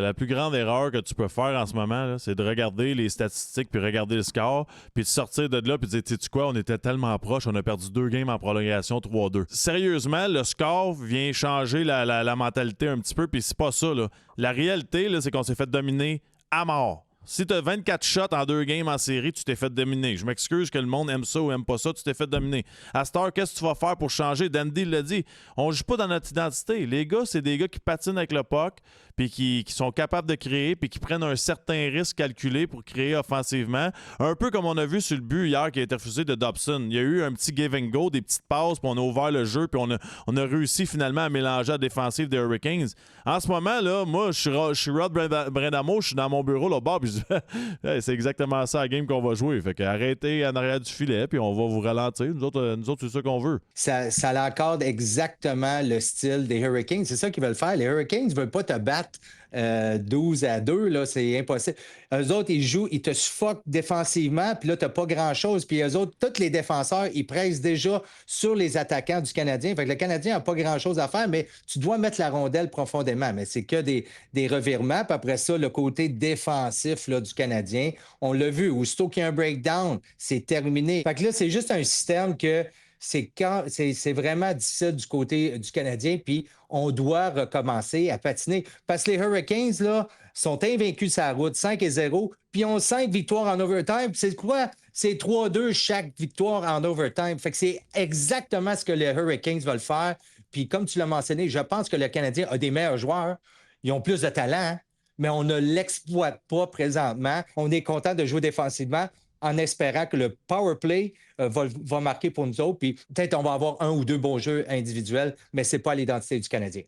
La plus grande erreur que tu peux faire en ce moment, là, c'est de regarder les statistiques, puis regarder le score, puis de sortir de là, puis de dire, sais-tu quoi, on était tellement proche, on a perdu 2 games en prolongation 3-2. Sérieusement, le score vient changer la mentalité un petit peu, puis c'est pas ça. Là. La réalité, là, c'est qu'on s'est fait dominer à mort. Si tu as 24 shots en 2 games en série, tu t'es fait dominer. Je m'excuse que le monde aime ça ou aime pas ça, tu t'es fait dominer. À cette heure, qu'est-ce que tu vas faire pour changer? Dandy l'a dit, on joue pas dans notre identité. Les gars, c'est des gars qui patinent avec le puck, puis qui sont capables de créer, puis qui prennent un certain risque calculé pour créer offensivement. Un peu comme on a vu sur le but hier qui a été refusé de Dobson. Il y a eu un petit give and go, des petites passes, puis on a ouvert le jeu, puis on a réussi finalement à mélanger la défensive des Hurricanes. En ce moment, là, moi, je suis Rod Brendamo, je suis dans mon bureau là-bas, puis hey, c'est exactement ça la game qu'on va jouer. Fait qu'arrêtez en arrière du filet, puis on va vous ralentir. Nous autres c'est ça qu'on veut. Ça accorde exactement le style des Hurricanes. C'est ça qu'ils veulent faire. Les Hurricanes ne veulent pas te battre 12-2, là, c'est impossible. Eux autres, ils jouent, ils te suffoquent défensivement, puis là, tu n'as pas grand-chose. Puis eux autres, tous les défenseurs, ils pressent déjà sur les attaquants du Canadien. Fait que le Canadien n'a pas grand-chose à faire, mais tu dois mettre la rondelle profondément. Mais c'est que des revirements. Puis après ça, le côté défensif là, du Canadien, on l'a vu. Aussitôt qu'il y a un breakdown, c'est terminé. Fait que là, c'est juste un système que c'est vraiment difficile du côté du Canadien, puis on doit recommencer à patiner. Parce que les Hurricanes, là, sont invaincus sur la route, 5-0, puis ils ont 5 victoires en overtime. Puis c'est quoi? C'est 3-2 chaque victoire en overtime. Fait que c'est exactement ce que les Hurricanes veulent faire. Puis comme tu l'as mentionné, je pense que le Canadien a des meilleurs joueurs. Ils ont plus de talent, hein, mais on ne l'exploite pas présentement. On est content de jouer défensivement en espérant que le power play va marquer pour nous autres. Puis peut-être on va avoir un ou deux bons jeux individuels, mais ce n'est pas l'identité du Canadien.